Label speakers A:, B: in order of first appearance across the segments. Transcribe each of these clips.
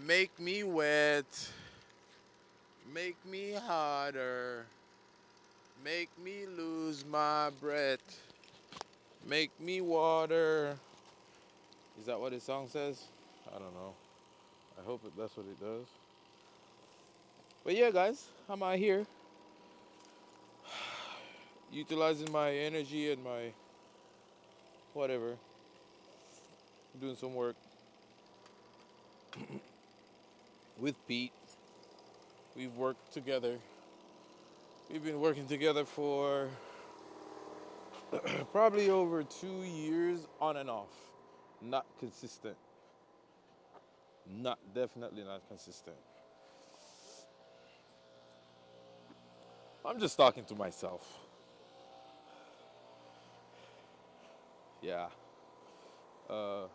A: Make me wet. Make me harder. Make me lose my breath. Make me water. Is that what his song says? I don't know. I hope that's what it does. But yeah, guys, I'm out here utilizing my energy and my whatever, doing some work with Pete. We've worked together. We've been working together for probably over 2 years on and off. Not consistent. Not definitely not consistent. I'm just talking to myself. Yeah. Uh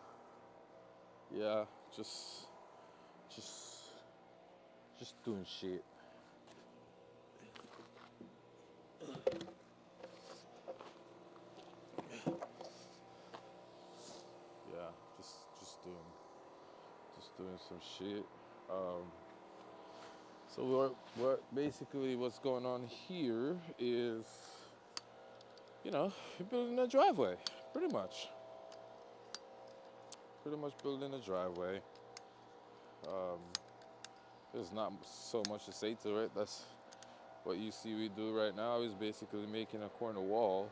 A: yeah, just just doing shit. Yeah, just doing some shit. Um so what basically what's going on here is, you're building a driveway, pretty much. Pretty much building a driveway. Um, there's not so much to say to it. That's what you see we do right now is basically making a corner wall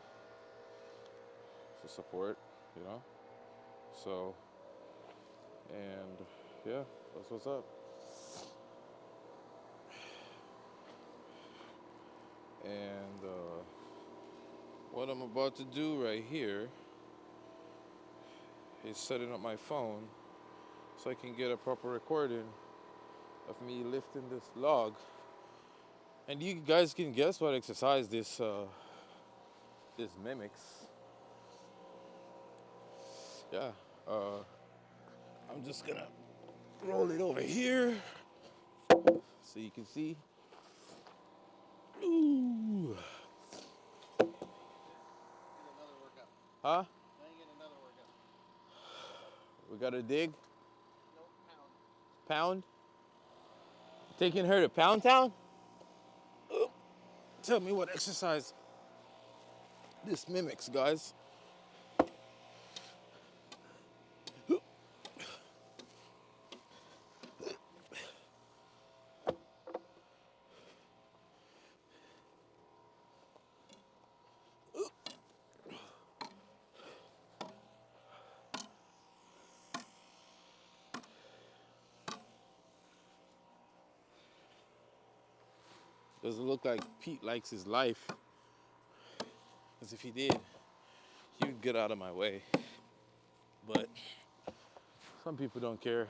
A: to support, you know. So, and yeah, that's what's up. And what I'm about to do right here is setting up my phone so I can get a proper recording of me lifting this log. And you guys can guess what exercise this mimics. Yeah. Uh, I'm just gonna roll it over here so you can see. Ooh. Huh? We got to dig? Pound? Taking her to Pound Town? Tell me what exercise this mimics, guys. Doesn't look like Pete likes his life. Because if he did, he would get out of my way. But some people don't care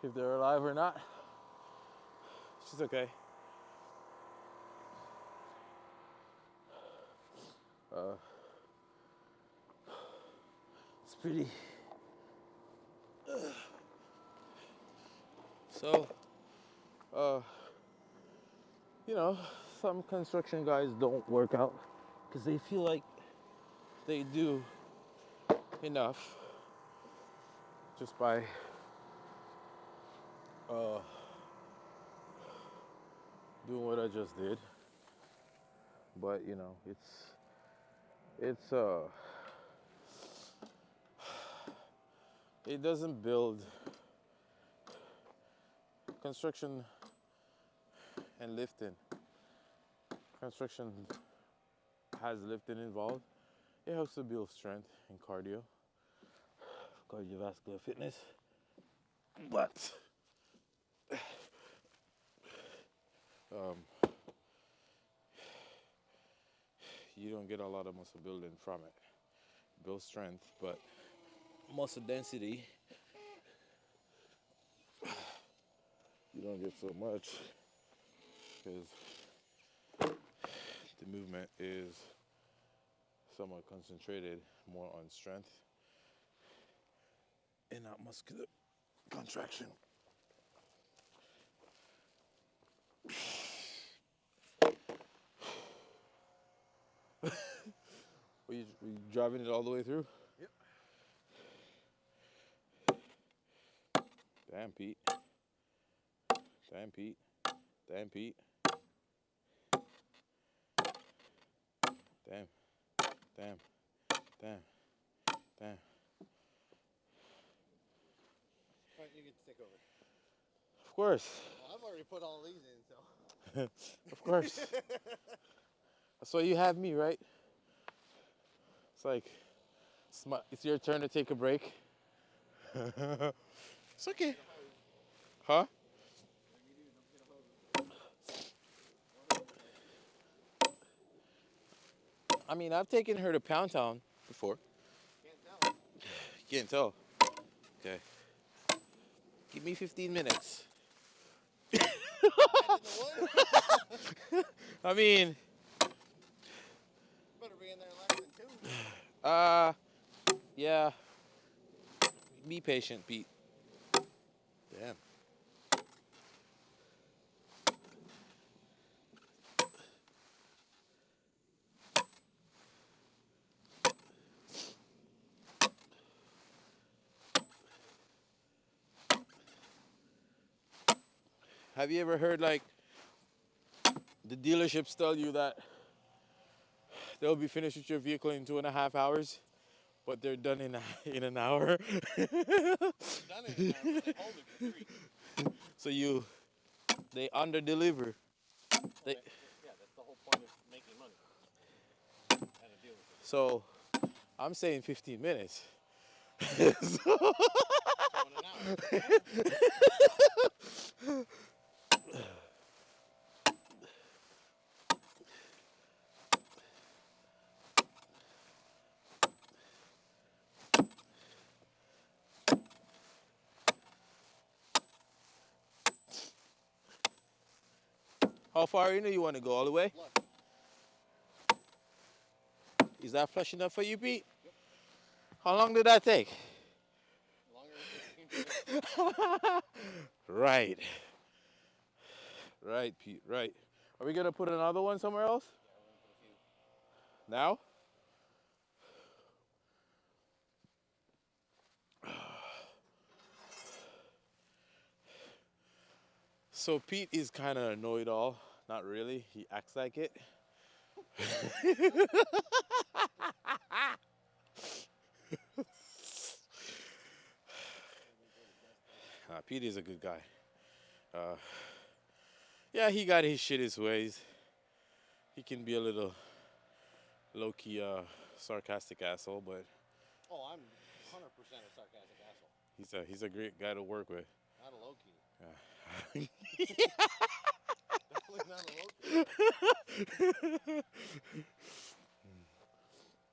A: if they're alive or not. She's okay. Uh, it's pretty. So, uh, you know, some construction guys don't work out because they feel like they do enough just by uh, doing what I just did. But it's it doesn't build construction and lifting. Construction has lifting involved. It helps to build strength and cardiovascular fitness. But um, you don't get a lot of muscle building from it. Build strength, but muscle density, you don't get so much because the movement is somewhat concentrated more on strength and not muscular contraction. Were you driving it all the way through?
B: Yep.
A: Damn, Pete. Damn, Pete. Damn, Pete. Damn. Damn. Damn. Damn.
B: Right, you get to take over.
A: Of course.
B: Well, I've already put all these in, so.
A: Of course. That's why you have me, right? It's like, it's your turn to take a break. It's okay. Huh? I mean, I've taken her to Pound Town before.
B: Can't tell.
A: You can't tell. Okay. Give me 15 minutes.
B: Hide in the wood?
A: I mean,
B: Better be in there less than 2.
A: yeah. Be patient, Pete. Damn. Have you ever heard like the dealerships tell you that they'll be finished with your vehicle in 2.5 hours, but they're done in an hour?
B: They're done in an hour, but they hold it for 3.
A: So they under deliver. They,
B: Yeah, that's the whole point of making money at a dealership.
A: so I'm saying 15 minutes.
B: So in an hour.
A: How far in do you want to go? All the way?
B: Look.
A: Is that flush enough for you, Pete?
B: Yep.
A: How long did that take?
B: Longer than 15 minutes.
A: Right. Right, Pete, right. Are we going to put another one somewhere else?
B: Yeah, we're gonna put a few.
A: Now? So Pete is kind of annoyed all. Not really. He acts like it. Pete is a good guy. Uh, yeah, he got his shit his ways. He can be a little low-key sarcastic asshole, but
B: Oh, I'm 100% a sarcastic asshole.
A: he's a great guy to work with.
B: Not a low key.
A: Yeah.
B: Definitely not a low key.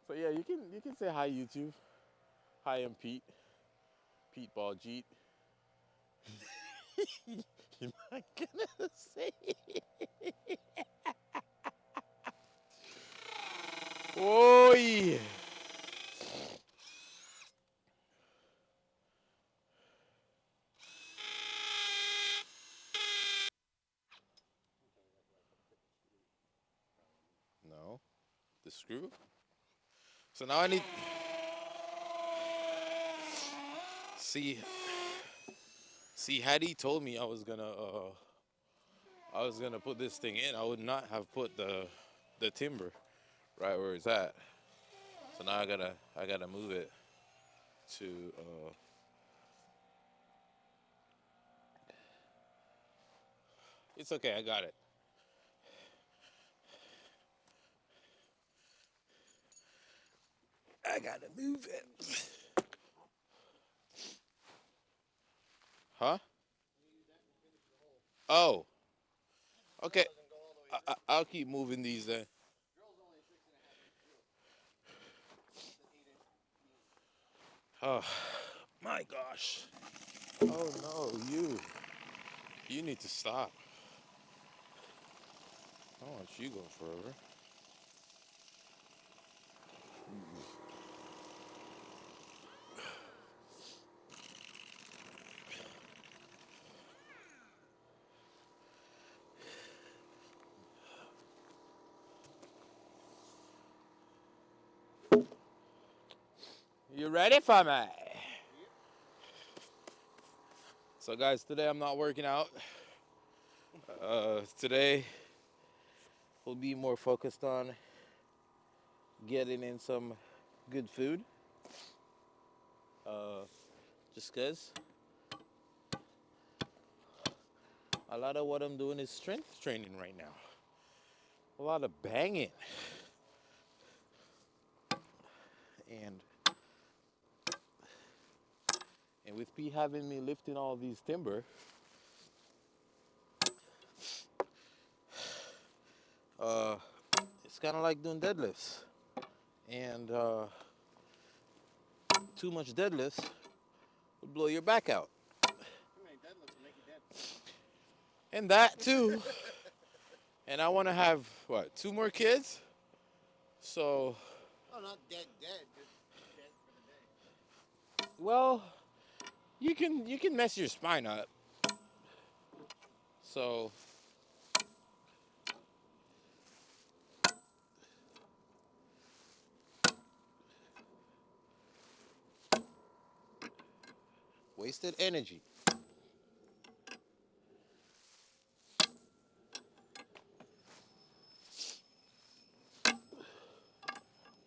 A: So yeah, you can say hi YouTube. Hi, I'm Pete. Pete Baljeet. You're not gonna say it. Oh yeah. No, the screw. So now I need see had he told me I was gonna put this thing in, I would not have put the timber right where it's at. So now I gotta move it to it's okay, I got it. I gotta move it. Huh? Oh, okay. I'll keep moving these then.
B: Drill's only a 6.5 inch drill. It's an 8 inch.
A: Oh, my gosh. Oh no, you need to stop. I don't want you going forever. You ready for me?
B: Yep.
A: So, guys, today I'm not working out. Today we'll be more focused on getting in some good food. Uh, just because a lot of what I'm doing is strength training right now. A lot of banging. And and with P having me lifting all these timber, uh, it's kind of like doing deadlifts. And too much deadlifts would blow your back out.
B: Too many deadlifts will make you dead.
A: And that too. And I want to have what, two more kids? So,
B: Oh, not dead, dead. Just dead for the day.
A: well, you can mess your spine up. So, wasted energy.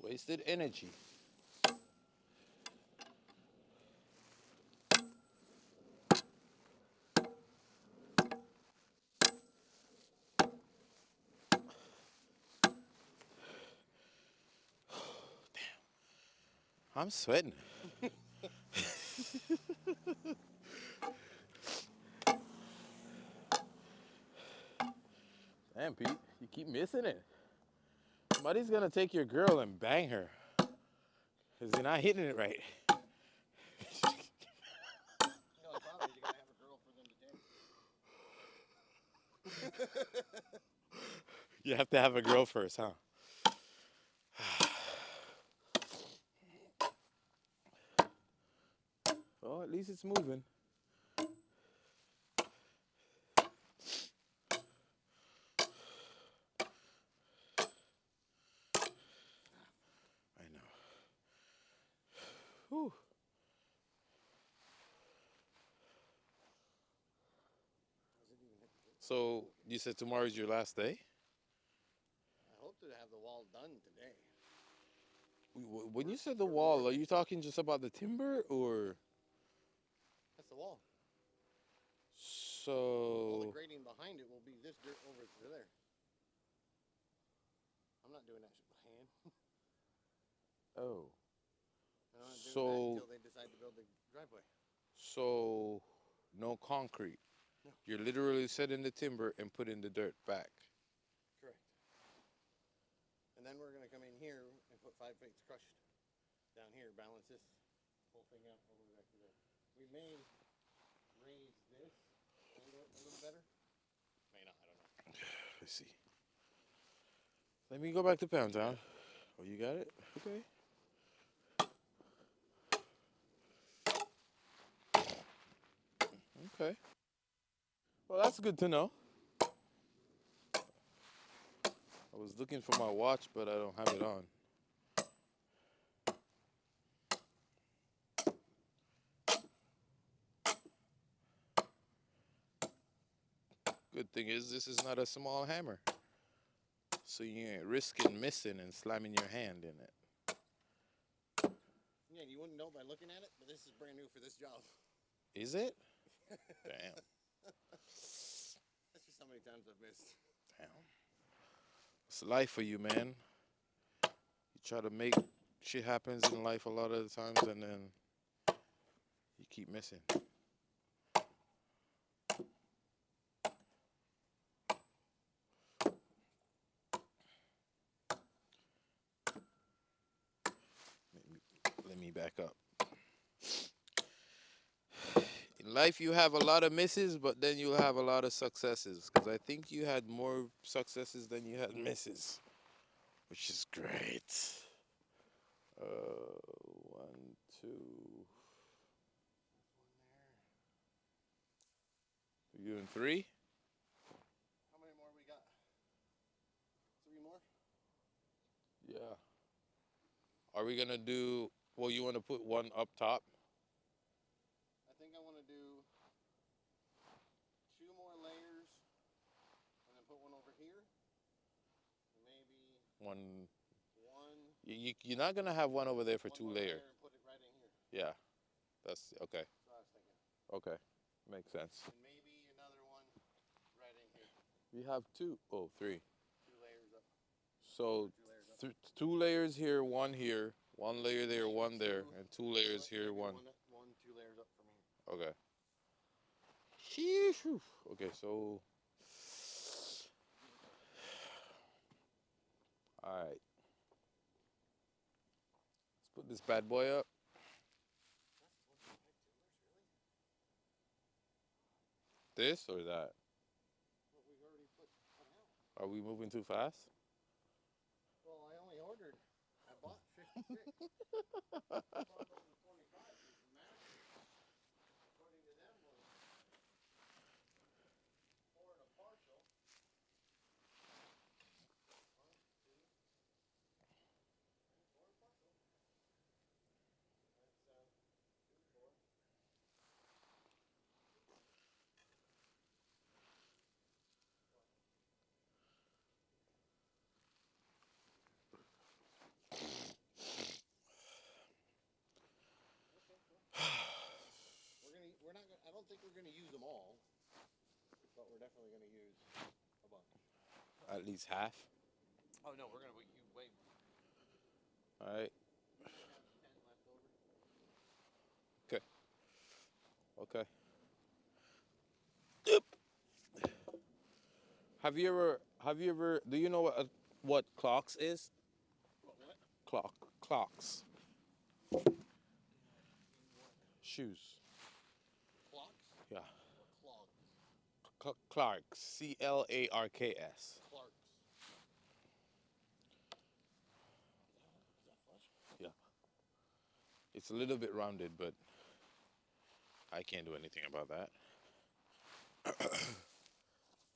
A: Wasted energy. I'm sweating. Damn, Pete, you keep missing it. Somebody's gonna take your girl and bang her. Because you're not hitting it right.
B: The only problem is you gotta have a girl for them to take.
A: You have to have a girl first, huh? Well, at least it's moving. I know. Whew. So, you said tomorrow's your last day?
B: I hope to have the wall done today.
A: When you said the wall, are you talking just about the timber or?
B: That's the wall. All the
A: So,
B: grading behind it will be this dirt over to there. I'm not doing that shit by hand.
A: oh,
B: I'm not doing that
A: so,
B: until they decide to build the driveway.
A: so, no concrete.
B: No.
A: You're literally setting the timber and putting the dirt back.
B: Correct. And then we're gonna come in here and put 5 plates crushed down here, balance this whole thing out all the way back to there. We may raise this a little better. May not, I don't know.
A: Let's see. Let me go back to Pound
B: You got
A: Town.
B: it?
A: Oh, you got it? Okay. Okay. Well, that's good to know. I was looking for my watch, but I don't have it on. Good thing is, this is not a small hammer. So you ain't risking missing and slamming your hand in it.
B: Yeah, you wouldn't know by looking at it, but this is brand new for this job.
A: Is it? Damn.
B: That's just how many times I've missed.
A: Damn. It's life for you, man. You try to make shit happens in life a lot of the times and then you keep missing. Let me back up. In life, you have a lot of misses, but then you'll have a lot of successes. Because I think you had more successes than you had misses, which is great. One, two. You doing three?
B: How many more we got? 3 more?
A: Yeah. Are we gonna do? Well, you want to put one up top?
B: I think I want to do
A: One.
B: One.
A: You're not gonna have one over there for
B: One
A: two
B: more
A: layer.
B: layer and put it right in here.
A: Yeah, that's okay.
B: That's what I was thinking.
A: Okay, makes sense.
B: And maybe another one right in here.
A: We have two. Oh, three.
B: 2 layers up.
A: So
B: 2 layers up.
A: 2 layers here, one layer there,
B: Maybe
A: one there,
B: two.
A: and 2 layers here,
B: Maybe
A: one.
B: one, 2 layers up from here.
A: Okay. Sheesh. Okay, so all right. Let's put this bad boy up.
B: That's supposed to be big timbers, really?
A: This or that?
B: What we've already put out.
A: Are we moving too fast?
B: Well, I only ordered. I bought 56. I bought over 25 because the master, according to them, was four and a partial. 1, 2, 3, 4 and partial. That's 2, 4. Okay, cool. We're not gonna, I don't think we're gonna use them all, but we're definitely gonna use a bunch.
A: At least half.
B: Oh no, we're gonna use way more.
A: All right.
B: We might have 10 left over.
A: Okay. Okay. Yep. Have you ever do you know what clocks is?
B: What?
A: Clocks.
B: In what?
A: Shoes.
B: Clocks
A: Yeah.
B: or clogs?
A: Clarks. CLARKS.
B: Clarks. Is that flush?
A: Yeah. It's a little bit rounded, but I can't do anything about that.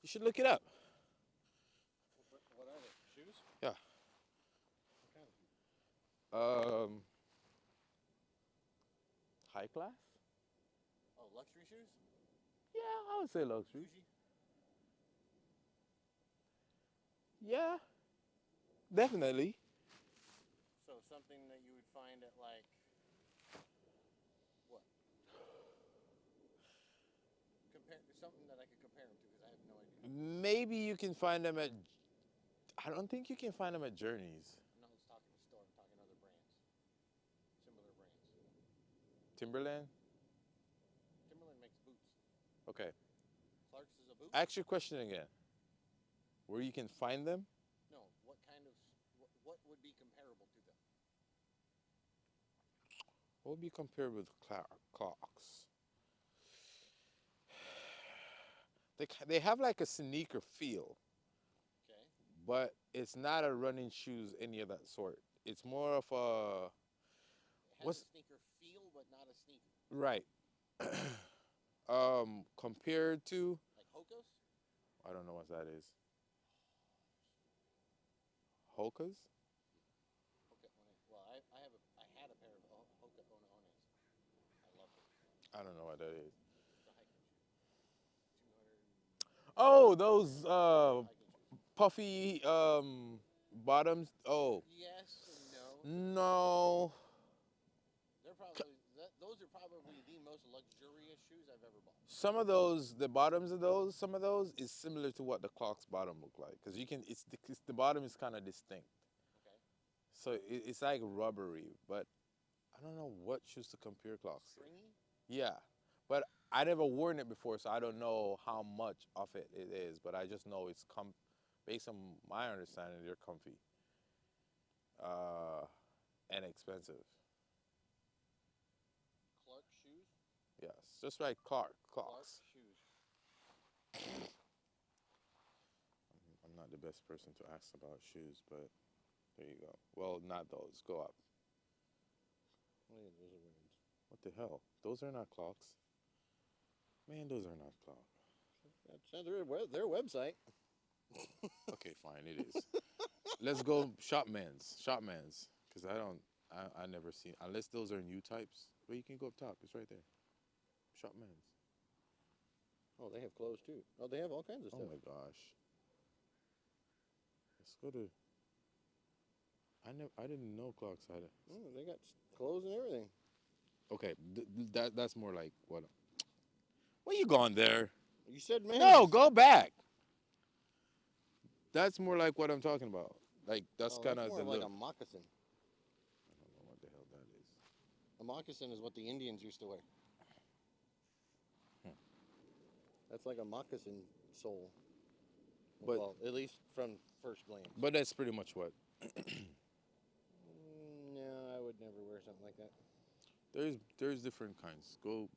A: You should look it up.
B: What are they? Shoes?
A: Yeah.
B: What kind of shoes?
A: Um, high class?
B: Oh, luxury shoes?
A: Yeah, I would say luxury.
B: Bougie?
A: Yeah, definitely.
B: So something that you would find at like what? Compare something that I could compare them to because I have no idea.
A: Maybe you can find them at. I don't think you can find them at Journeys.
B: I'm not talking the store. I'm talking other brands, similar brands.
A: Timberland.
B: Timberland makes boots.
A: Okay.
B: Clark's is a boot.
A: Ask your question again. Where you can find them?
B: No, what kind of what would be comparable to them?
A: What would be compared with Clocks? They have like a sneaker feel,
B: Okay.
A: but it's not a running shoes any of that sort. It's more of a
B: It has
A: what's
B: a sneaker feel, but not a sneaker.
A: right. Compared to
B: Like Hokos?
A: I don't know what that is. Hokas?
B: Hoka One. Well, I had a pair of Hoka One Ones. I loved it.
A: I don't know what that is.
B: It's a hiking shoe. 200.
A: Oh, those
B: Hiking shoes.
A: puffy bottoms. Oh
B: Yes and no.
A: no.
B: They're probably those are probably the most luxurious shoes I've ever bought.
A: Some of those, the bottoms of those, some of those is similar to what the Clocks bottom look like, because you can. It's the bottom is kind of distinct,
B: Okay.
A: so it's like rubbery. But I don't know what shoes to compare Clocks to.
B: Stringy?
A: Yeah, but I never worn it before, so I don't know how much of it is. But I just know it's based on my understanding, they're comfy, uh, and expensive.
B: Clark shoes?
A: Yes, just like
B: Clark
A: Clocks.
B: shoes.
A: I'm not the best person to ask about shoes, but there you go. Well, not those. Go up.
B: Oh yeah, those are women's.
A: What the hell? Those are not Clocks. Man, those are not Clocks.
B: That's their website.
A: Okay, fine, it is. Let's go Shopman's. Shopman's, because I never seen unless those are new types. But you can go up top. It's right there. Shopman's.
B: Oh, they have clothes too. Oh, they have all kinds of
A: Oh
B: stuff.
A: my gosh. Let's go to. I didn't know Clark's had it.
B: Oh, they got clothes and everything.
A: Okay, that's more like what? Where you going there?
B: You said men's.
A: No, go back. That's more like what I'm talking about. Like that's
B: Oh,
A: kind
B: that's
A: of
B: more
A: the
B: like
A: look.
B: a moccasin.
A: I don't know what the hell that is.
B: A moccasin is what the Indians used to wear.
A: Hmm.
B: That's like a moccasin sole.
A: But
B: Well, at least from first glance.
A: but that's pretty much what.
B: No, I would never wear something like that.
A: There's different kinds. Go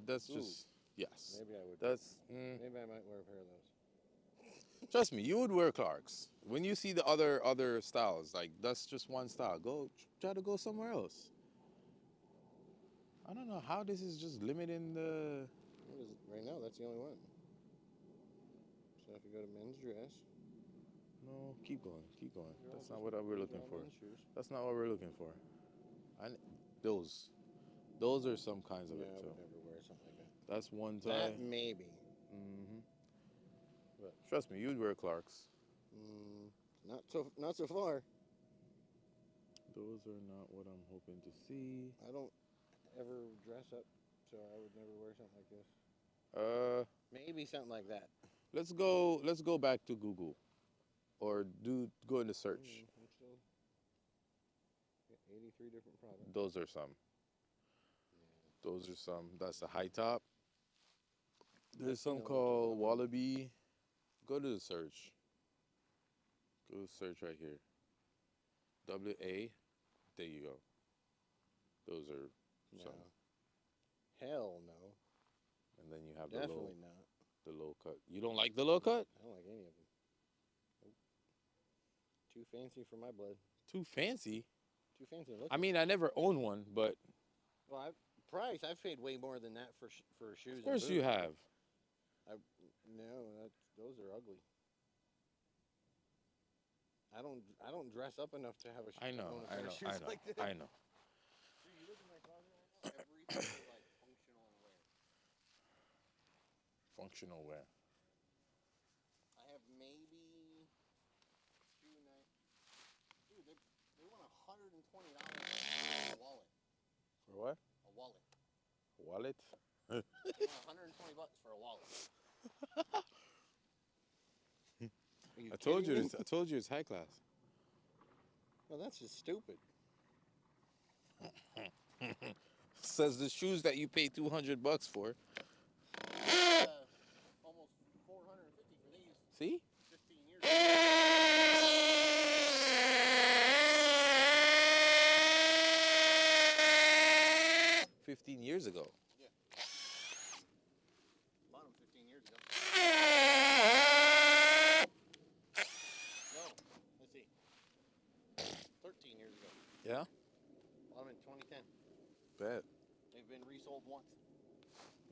A: that's
B: Ooh,
A: just yes.
B: maybe I would.
A: That's
B: Maybe I might wear a pair of those.
A: trust me, you would wear Clarks. When you see the other styles, like that's just one style. Go try to go somewhere else. I don't know how this is just limiting the.
B: What is it? Right now, that's the only one. So if you go to men's dress,
A: No, keep going, keep going.
B: these are all
A: That's not
B: just-
A: what we're
B: these are
A: looking
B: all
A: for.
B: men's shoes.
A: That's not what we're looking for. I those those are some kinds of
B: Yeah,
A: it
B: I
A: too.
B: would never wear something like that.
A: That's one tie.
B: That maybe.
A: hmm
B: But
A: Trust me, you'd wear Clarks.
B: not so far.
A: Those are not what I'm hoping to see.
B: I don't ever dress up, so I would never wear something like this.
A: Uh,
B: Maybe something like that.
A: let's go. Let's go back to Google, or go into search.
B: I'm still got 83 different products.
A: Those are some. Those are some. That's the high top. There's
B: I've seen
A: some
B: a legit
A: called
B: one.
A: Wallaby. Go to the search. Go to search right here. WA. There you go. Those are
B: No.
A: some.
B: Hell no.
A: And then you have
B: Definitely not.
A: the low cut. You don't like the low cut?
B: I don't like any of them. Nope. Too fancy for my blood.
A: Too fancy.
B: Too fancy looking.
A: I mean, I never owned one, but
B: well, I've paid way more than that for shoes.
A: of course you have.
B: No, those are ugly. I don't dress up enough to have
A: I know,
B: own a
A: I
B: pair
A: know,
B: of shoes
A: I know,
B: like that.
A: I know.
B: Dude, you look in my closet right now. Everything is like functional wear.
A: Functional wear.
B: I have maybe two nights. Dude, they want $120 for a wallet.
A: For what?
B: A wallet.
A: Wallet?
B: They want $120 for a wallet.
A: I told you this. I told you it's high class.
B: Well, that's just stupid.
A: Says the shoes that you pay $200 for.
B: Almost $450 for these.
A: See?
B: 15 years ago.
A: 15 years ago.
B: Yeah. Bought them 15 years ago. No, let's see. 13 years ago.
A: Yeah?
B: Bought them in 2010.
A: Bet.
B: They've been resold once.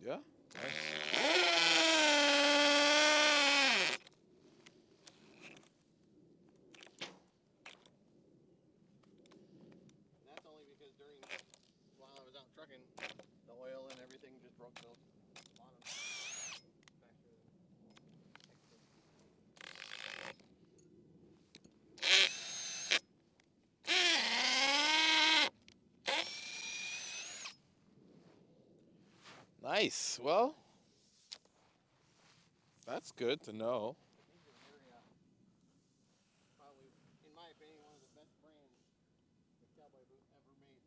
A: Yeah?
B: And that's only because while I was out trucking, the oil and everything just broke the bottom.
A: Nice. Well, that's good to know.
B: These are probably, in my opinion, one of the best brands of cowboy boot ever made.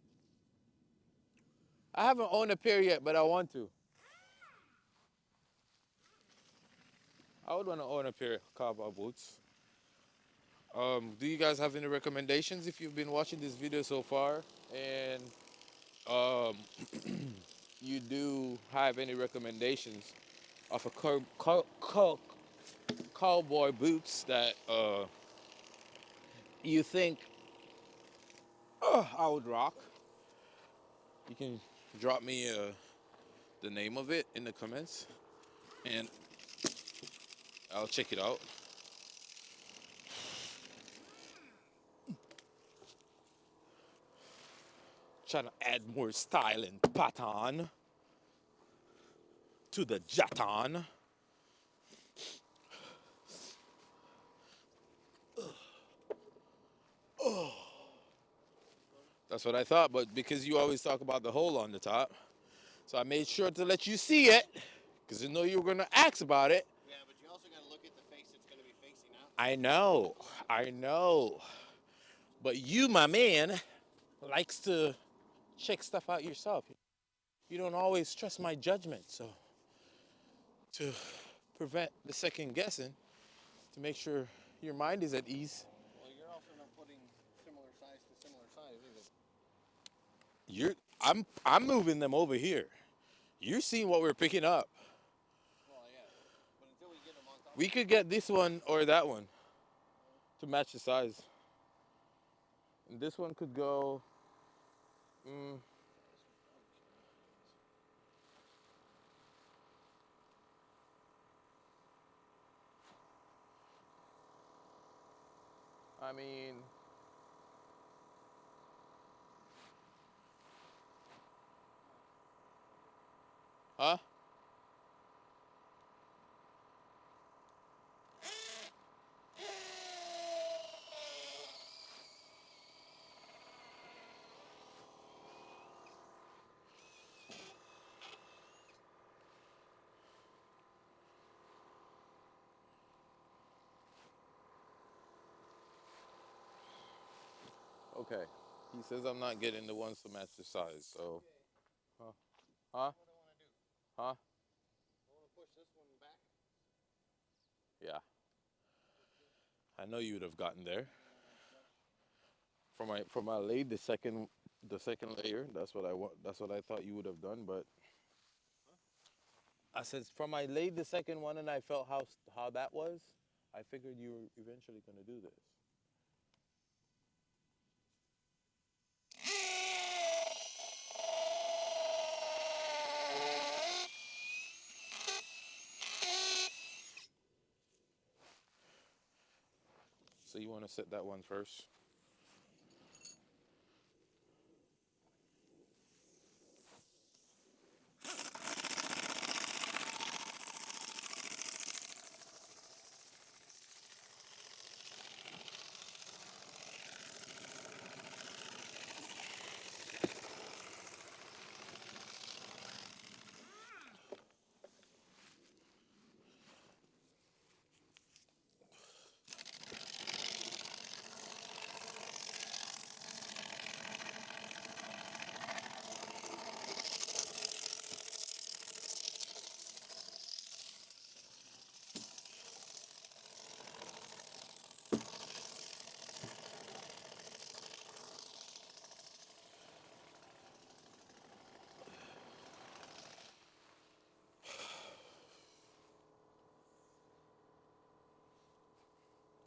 A: I haven't owned a pair yet, but I want to. I would want to own a pair of cowboy boots. Do you guys have any recommendations if you've been watching this video so far? And you do have any recommendations of a cowboy boots that you think I would rock? You can drop me the name of it in the comments, and I'll check it out. Trying to add more style and pattern to the Jaton. That's what I thought, but because you always talk about the hole on the top, so I made sure to let you see it, because I know you were gonna ask about it.
B: Yeah, but you also got to look at the face it's going to be facing out.
A: I know, I know. But you, my man, likes to check stuff out yourself. You don't always trust my judgment, so to prevent the second guessing, to make sure your mind is at ease,
B: Well, you're also not putting similar size to similar size either.
A: I'm moving them over here. You're seeing what we're picking up.
B: Well, yeah, but until we get them on top
A: We
B: of
A: could
B: each
A: get this one or that one to match the size. And this one could go. Mm, I mean, huh? Okay. He says I'm not getting the ones to match the size. So, huh? Huh?
B: what I want to do.
A: Huh?
B: I want to push this one back.
A: Yeah. I know you would have gotten there. For my laid the second layer. That's what I want. That's what I thought you would have done. But I said from I laid the second one and I felt how that was. I figured you were eventually gonna do this. So you want to set that one first?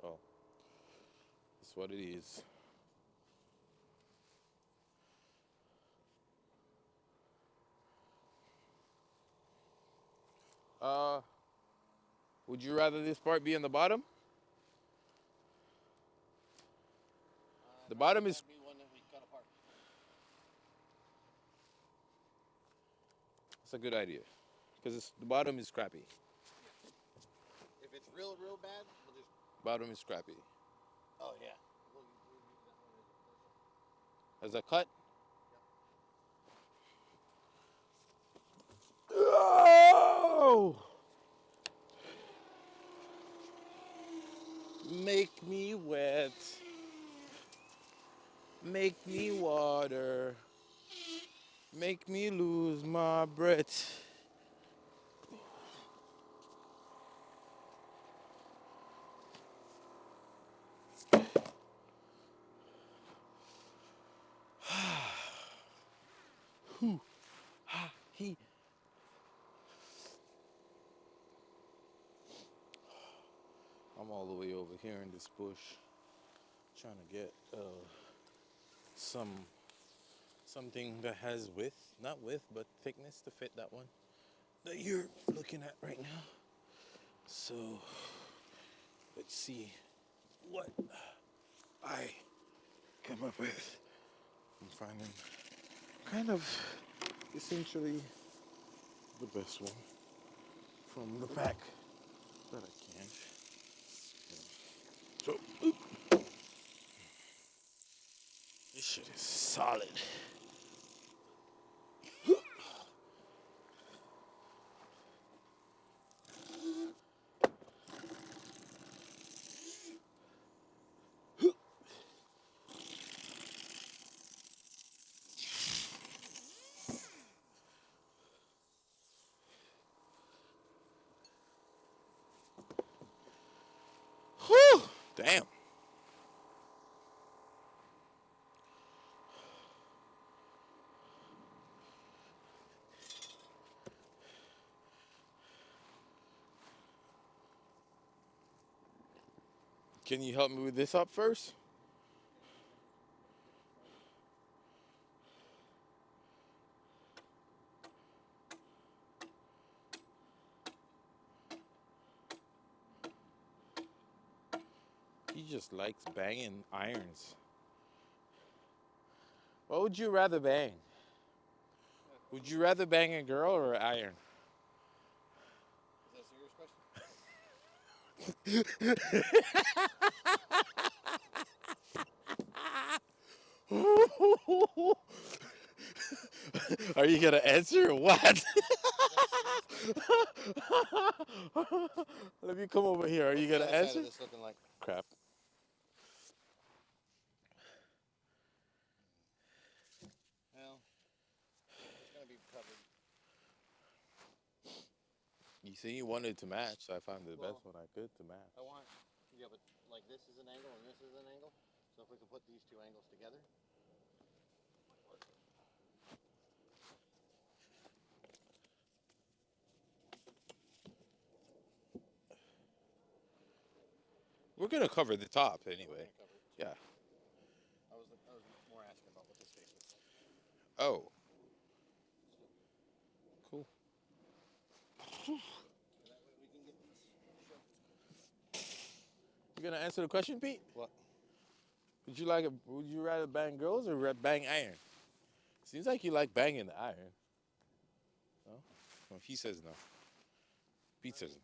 A: Oh, that's what it is. Uh, would you rather this part be in the bottom?
B: I'd
A: The
B: rather
A: bottom is
B: that be one that we cut apart.
A: It's a good idea because the bottom is crappy.
B: If it's real, real bad, we'll just.
A: Bottom is crappy.
B: Oh yeah. We'll use that one as a push.
A: As a cut.
B: Yep.
A: Oh! Make me wet. Make me water. Make me lose my breath. He. I'm all the way over here in this bush, trying to get some something that has width, not width, but thickness to fit that one that you're looking at right now. So let's see what I come up with. I'm finding kind of essentially the best one from the pack that I can. So, oop, this shit is solid. Whew, damn. Can you help me with this up first? He just likes banging irons. What would you rather bang? Would you rather bang a girl or an iron?
B: Is that a serious question?
A: Are you gonna answer or what?
B: Is that a serious question?
A: Let me come over here. Are
B: What's
A: you
B: the
A: gonna
B: other side
A: answer?
B: of this looking like?
A: Crap.
B: Well, it's gonna be covered.
A: You see, you wanted to match, so I found the
B: Well,
A: best one I could to match.
B: I want, yeah, but like this is an angle and this is an angle. So if we could put these two angles together, might work.
A: We're gonna cover the top
B: We're
A: anyway.
B: gonna cover it.
A: Yeah.
B: I was more asking about what this face looks like.
A: Oh,
B: Still good.
A: cool.
B: So that way we can get these shoved.
A: You gonna answer the question, Pete?
B: What?
A: Would you rather bang girls or bang iron? Seems like you like banging the iron. No? No, he says no. Pete says no.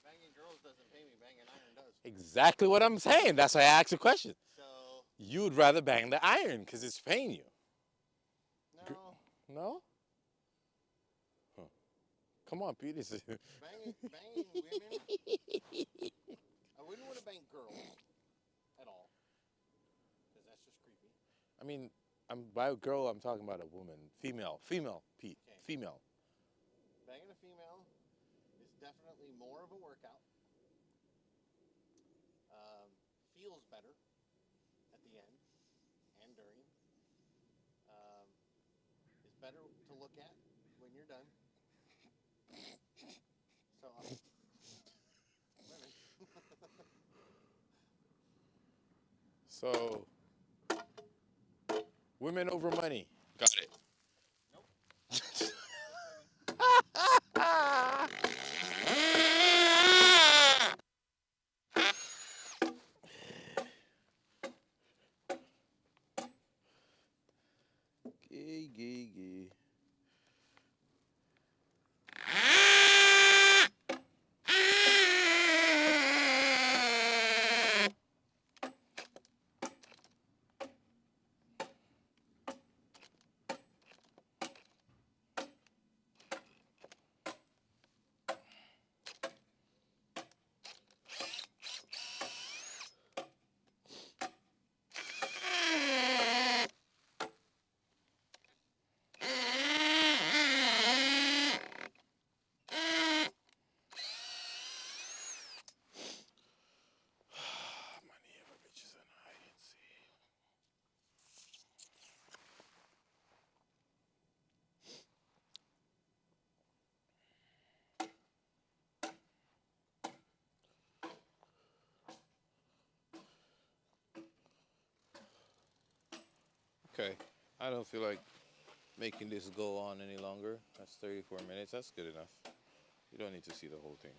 B: Banging girls doesn't pay me. Banging iron does.
A: Exactly what I'm saying. That's why I asked the question.
B: So
A: You'd rather bang the iron because it's paying you.
B: no,
A: No? Huh. Come on, Pete.
B: banging women. I wouldn't want to bang girls at all, because that's just creepy.
A: I mean, by girl, I'm talking about a woman. Female. Female, Pete.
B: Okay.
A: Female.
B: Banging a female is definitely more of a workout. Feels better at the end and during. Is better to look at when you're done. So, women.
A: So, women over money. Got it.
B: Nope.
A: Gay, gay, gay. Money ever bitches and hide and see. Okay. I don't feel like making this go on any longer. That's 34 minutes. That's good enough. You don't need to see the whole thing.